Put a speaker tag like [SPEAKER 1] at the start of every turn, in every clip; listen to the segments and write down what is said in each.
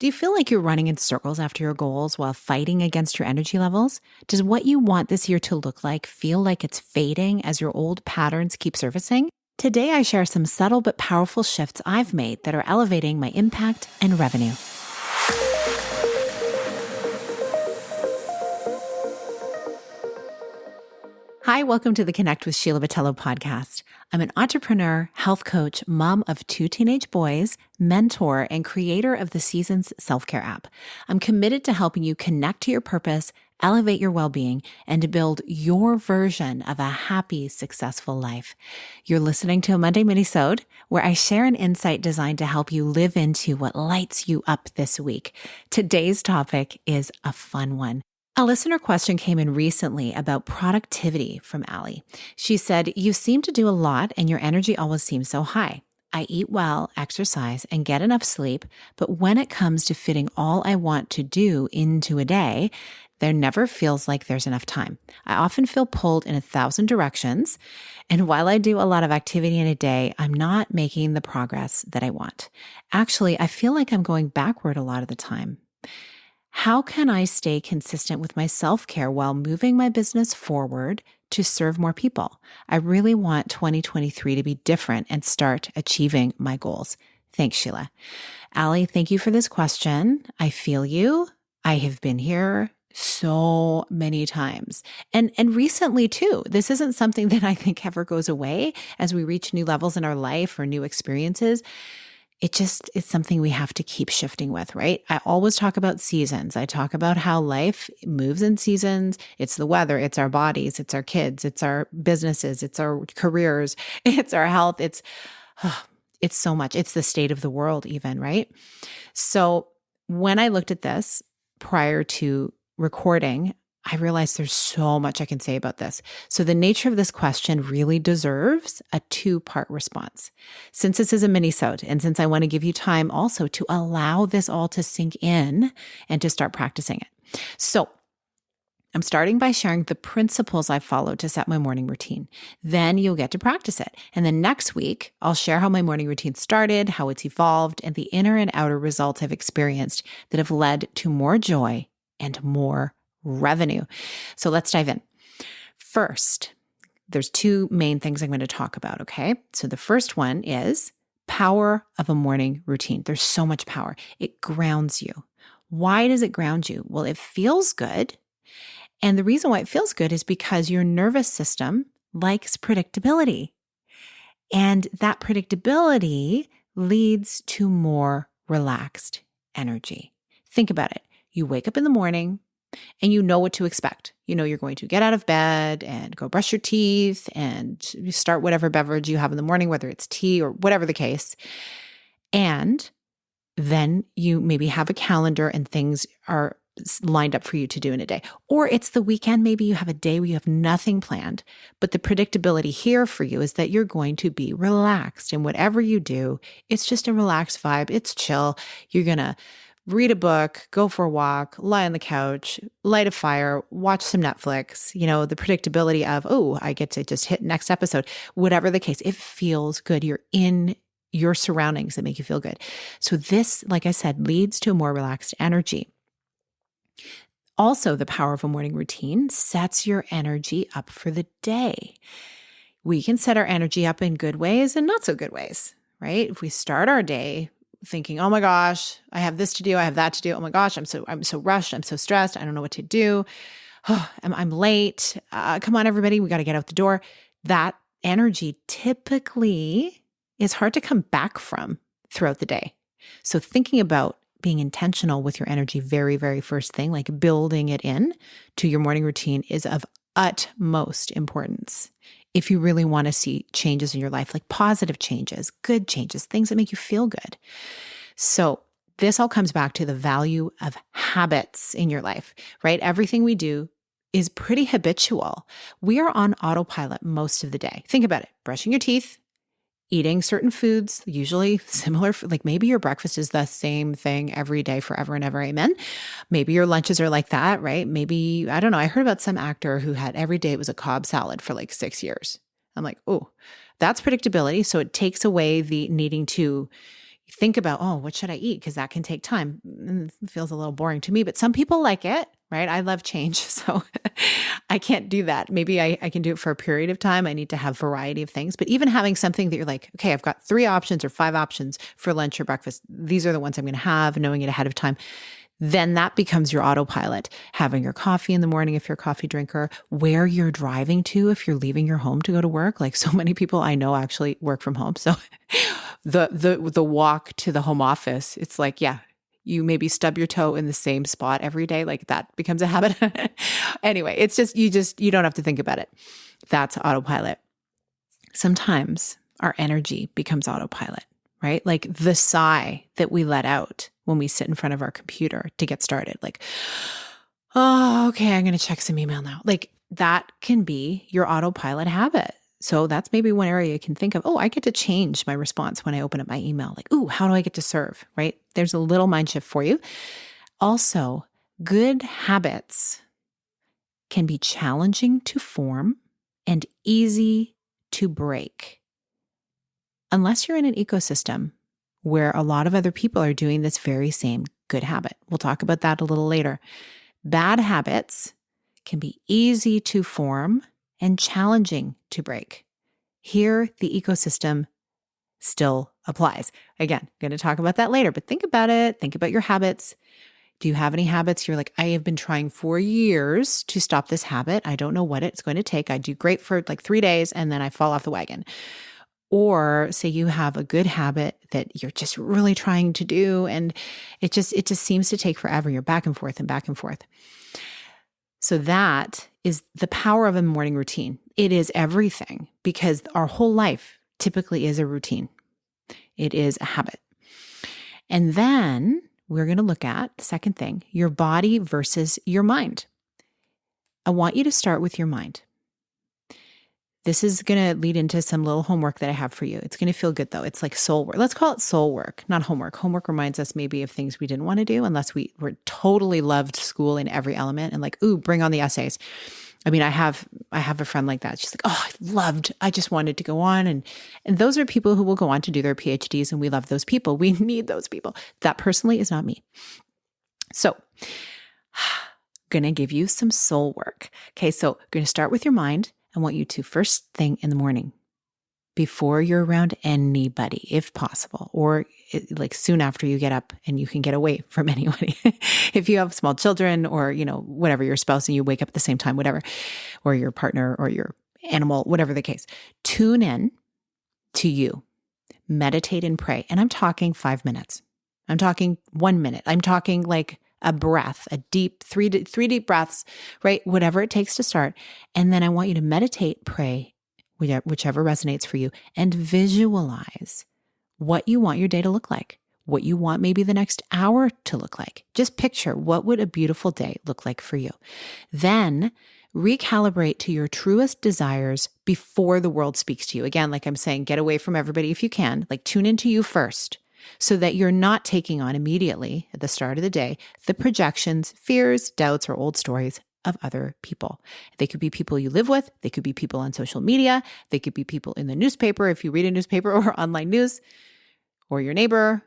[SPEAKER 1] Do you feel like you're running in circles after your goals while fighting against your energy levels? Does what you want this year to look like feel like it's fading as your old patterns keep surfacing? Today, I share some subtle but powerful shifts I've made that are elevating my impact and revenue. Hi, welcome to the Connect with Sheila podcast. I'm an entrepreneur, health coach, mom of 2 teenage boys, mentor, and creator of the Seasons self-care app. I'm committed to helping you connect to your purpose, elevate your well-being, and to build your version of a happy, successful life. You're listening to a Monday minisode where I share an insight designed to help you live into what lights you up this week. Today's topic is a fun one. A listener question came in recently about productivity from Allie. She said, "You seem to do a lot and your energy always seems so high. I eat well, exercise, and get enough sleep, but when it comes to fitting all I want to do into a day, there never feels like there's enough time. I often feel pulled in 1,000 directions, and while I do a lot of activity in a day, I'm not making the progress that I want. Actually, I feel like I'm going backward a lot of the time. How can I stay consistent with my self-care while moving my business forward to serve more people? I really want 2023 to be different and start achieving my goals. Thanks, Sheila." Allie, thank you for this question. I feel you. I have been here so many times. And recently too. This isn't something that I think ever goes away as we reach new levels in our life or new experiences. It's something we have to keep shifting with, right? I always talk about seasons. I talk about how life moves in seasons. It's the weather, it's our bodies, it's our kids, it's our businesses, it's our careers, it's our health. It's so much. It's the state of the world even, right? So when I looked at this prior to recording, I realized there's so much I can say about this. So the nature of this question really deserves a 2-part response. Since this is a minisode, and since I want to give you time also to allow this all to sink in and to start practicing it. So I'm starting by sharing the principles I followed to set my morning routine. Then you'll get to practice it. And then next week, I'll share how my morning routine started, how it's evolved, and the inner and outer results I've experienced that have led to more joy and more revenue. So let's dive in. First, there's 2 main things I'm going to talk about, okay? So the first one is power of a morning routine. There's so much power. It grounds you. Why does it ground you? Well, it feels good. And the reason why it feels good is because your nervous system likes predictability. And that predictability leads to more relaxed energy. Think about it. You wake up in the morning, and you know what to expect. You know you're going to get out of bed and go brush your teeth and start whatever beverage you have in the morning, whether it's tea or whatever the case. And then you maybe have a calendar and things are lined up for you to do in a day. Or it's the weekend. Maybe you have a day where you have nothing planned. But the predictability here for you is that you're going to be relaxed. And whatever you do, it's just a relaxed vibe. It's chill. You're going to read a book, go for a walk, lie on the couch, light a fire, watch some Netflix, the predictability of, I get to just hit next episode, whatever the case, it feels good. You're in your surroundings that make you feel good. So this, like I said, leads to a more relaxed energy. Also, the power of a morning routine sets your energy up for the day. We can set our energy up in good ways and not so good ways, right? If we start our day thinking, oh my gosh, I have this to do, I have that to do. Oh my gosh, I'm so rushed, I'm so stressed, I don't know what to do. I'm late. Come on, everybody, we got to get out the door. That energy typically is hard to come back from throughout the day. So thinking about being intentional with your energy, very, very first thing, like building it in to your morning routine, is of utmost importance. If you really want to see changes in your life, like positive changes, good changes, things that make you feel good. So this all comes back to the value of habits in your life, right? Everything we do is pretty habitual. We are on autopilot most of the day. Think about it. Brushing your teeth, eating certain foods, usually similar, like maybe your breakfast is the same thing every day forever and ever, amen. Maybe your lunches are like that, right? Maybe, I don't know, I heard about some actor who had every day it was a Cobb salad for like 6 years. I'm like, oh, that's predictability. So it takes away the needing to, think about, oh, what should I eat? Because that can take time. It feels a little boring to me, but some people like it, right? I love change. So I can't do that. Maybe I can do it for a period of time. I need to have variety of things, but even having something that you're like, okay, I've got 3 options or 5 options for lunch or breakfast. These are the ones I'm going to have, knowing it ahead of time. Then that becomes your autopilot. Having your coffee in the morning if you're a coffee drinker, where you're driving to if you're leaving your home to go to work. Like so many people I know actually work from home. So the walk to the home office, it's like, yeah, you maybe stub your toe in the same spot every day. Like that becomes a habit. Anyway, it's you don't have to think about it. That's autopilot. Sometimes our energy becomes autopilot, right? Like the sigh that we let out when we sit in front of our computer to get started. Like, oh, okay, I'm going to check some email now. Like that can be your autopilot habit. So that's maybe one area you can think of, oh, I get to change my response when I open up my email. Like, ooh, how do I get to serve, right? There's a little mind shift for you. Also, good habits can be challenging to form and easy to break. Unless you're in an ecosystem where a lot of other people are doing this very same good habit. We'll talk about that a little later. Bad habits can be easy to form and challenging to break. Here, the ecosystem still applies. Again, I'm going to talk about that later, but think about it. Think about your habits. Do you have any habits you're like, I have been trying for years to stop this habit. I don't know what it's going to take. I do great for like 3 days and then I fall off the wagon. Or say you have a good habit that you're just really trying to do and it just seems to take forever. You're back and forth and back and forth. So that is the power of a morning routine. It is everything because our whole life typically is a routine. It is a habit. And then we're going to look at the second thing, your body versus your mind. I want you to start with your mind. This is going to lead into some little homework that I have for you. It's going to feel good though. It's like soul work. Let's call it soul work, not homework. Homework reminds us maybe of things we didn't want to do unless we were totally loved school in every element and like, ooh, bring on the essays. I mean, I have a friend like that. She's like, oh, I just wanted to go on. And those are people who will go on to do their PhDs and we love those people. We need those people. That personally is not me. So going to give you some soul work. Okay. So going to start with your mind. I want you to first thing in the morning, before you're around anybody, if possible, or like soon after you get up and you can get away from anybody. If you have small children or, whatever, your spouse and you wake up at the same time, whatever, or your partner or your animal, whatever the case, tune in to you, meditate and pray. And I'm talking 5 minutes. I'm talking 1 minute. I'm talking like a breath, a deep, three deep breaths, right? Whatever it takes to start. And then I want you to meditate, pray, whichever resonates for you, and visualize what you want your day to look like, what you want maybe the next hour to look like. Just picture what would a beautiful day look like for you. Then recalibrate to your truest desires before the world speaks to you. Again, like I'm saying, get away from everybody if you can, like tune into you first, so that you're not taking on immediately at the start of the day the projections, fears, doubts, or old stories of other people. They could be people you live with. They could be people on social media. They could be people in the newspaper if you read a newspaper or online news, or your neighbor,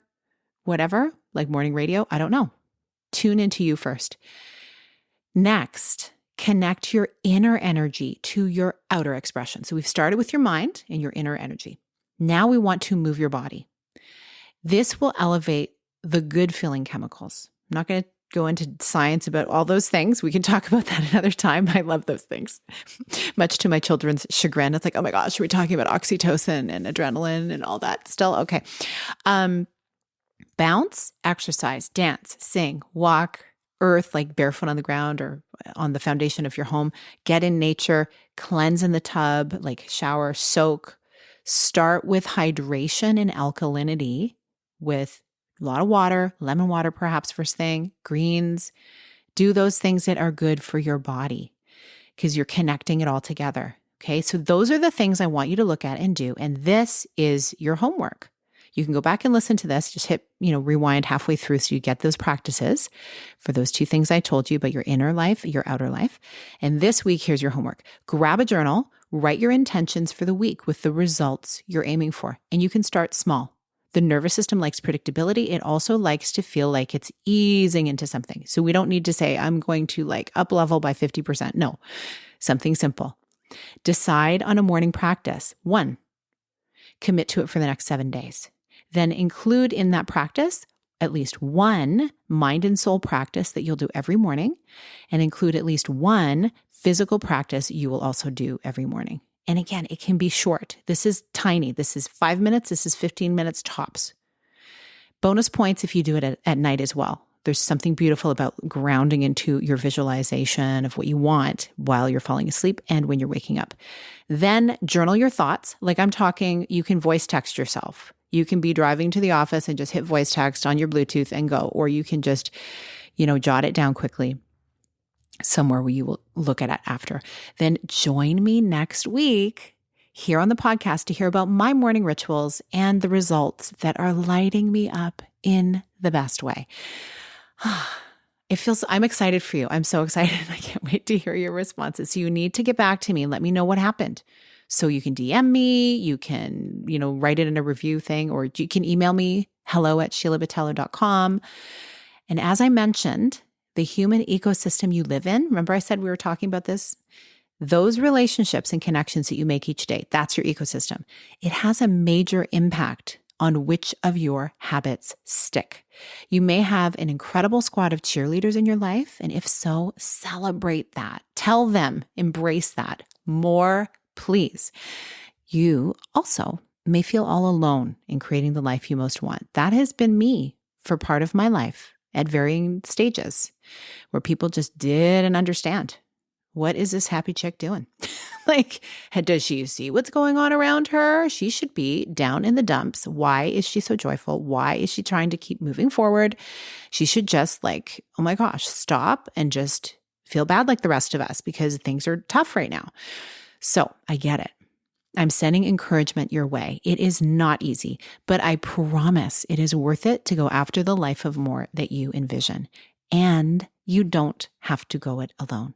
[SPEAKER 1] whatever, like morning radio. I don't know. Tune into you first. Next, connect your inner energy to your outer expression. So we've started with your mind and your inner energy. Now we want to move your body. This will elevate the good feeling chemicals. I'm not going to go into science about all those things. We can talk about that another time. I love those things. Much to my children's chagrin. It's like, oh my gosh, are we talking about oxytocin and adrenaline and all that still? Okay. Bounce, exercise, dance, sing, walk, earth, like barefoot on the ground or on the foundation of your home. Get in nature, cleanse in the tub, like shower, soak. Start with hydration and alkalinity, with a lot of water, lemon water perhaps first thing, greens. Do those things that are good for your body because you're connecting it all together. Okay, so those are the things I want you to look at and do. And this is your homework. You can go back and listen to this. Just hit, rewind halfway through so you get those practices for those 2 things I told you about your inner life, your outer life. And this week, here's your homework. Grab a journal, write your intentions for the week with the results you're aiming for. And you can start small. The nervous system likes predictability. It also likes to feel like it's easing into something. So we don't need to say, I'm going to like up level by 50%. No, something simple. Decide on a morning practice. 1, commit to it for the next 7 days. Then include in that practice at least one mind and soul practice that you'll do every morning, and include at least one physical practice you will also do every morning. And again, it can be short. This is tiny. This is 5 minutes. This is 15 minutes tops. Bonus points if you do it at night as well. There's something beautiful about grounding into your visualization of what you want while you're falling asleep and when you're waking up. Then journal your thoughts. Like I'm talking, you can voice text yourself. You can be driving to the office and just hit voice text on your Bluetooth and go, or you can just, jot it down quickly somewhere where you will look at it after. Then join me next week here on the podcast to hear about my morning rituals and the results that are lighting me up in the best way. I'm excited for you. I'm so excited. I can't wait to hear your responses. So you need to get back to me and let me know what happened. So you can DM me, you can, write it in a review thing, or you can email me, hello@sheilabatello.com. And as I mentioned, the human ecosystem you live in, remember I said we were talking about this? Those relationships and connections that you make each day, that's your ecosystem. It has a major impact on which of your habits stick. You may have an incredible squad of cheerleaders in your life, and if so, celebrate that. Tell them, embrace that. More, please. You also may feel all alone in creating the life you most want. That has been me for part of my life at varying stages, where people just didn't understand. What is this happy chick doing? Does she see what's going on around her? She should be down in the dumps. Why is she so joyful? Why is she trying to keep moving forward? She should just oh my gosh, stop and just feel bad like the rest of us because things are tough right now. So I get it. I'm sending encouragement your way. It is not easy, but I promise it is worth it to go after the life of more that you envision. And you don't have to go it alone.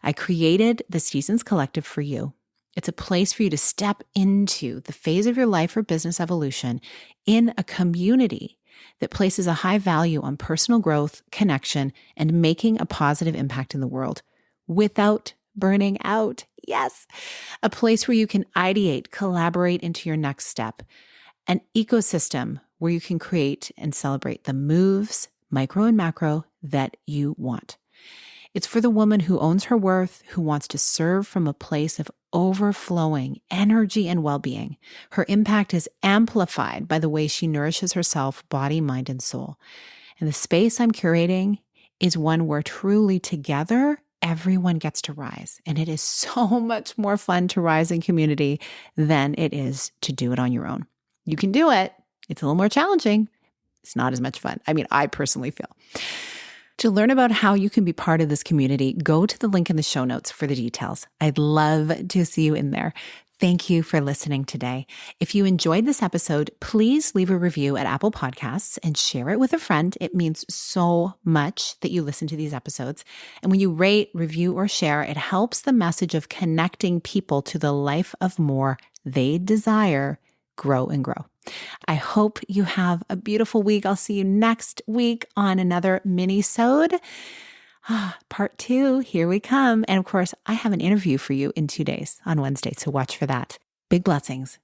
[SPEAKER 1] I created the Seasons Collective for you. It's a place for you to step into the phase of your life or business evolution in a community that places a high value on personal growth, connection, and making a positive impact in the world without burning out. Yes. A place where you can ideate, collaborate into your next step. An ecosystem where you can create and celebrate the moves, micro and macro, that you want. It's for the woman who owns her worth, who wants to serve from a place of overflowing energy and well-being. Her impact is amplified by the way she nourishes herself, body, mind, and soul. And the space I'm curating is one where truly together, everyone gets to rise. And it is so much more fun to rise in community than it is to do it on your own. You can do it. It's a little more challenging. It's not as much fun. I personally feel. To learn about how you can be part of this community, go to the link in the show notes for the details. I'd love to see you in there. Thank you for listening today. If you enjoyed this episode, please leave a review at Apple Podcasts and share it with a friend. It means so much that you listen to these episodes. And when you rate, review, or share, it helps the message of connecting people to the life of more they desire grow and grow. I hope you have a beautiful week. I'll see you next week on another minisode. Part 2, here we come. And of course, I have an interview for you in 2 days on Wednesday, so watch for that. Big blessings.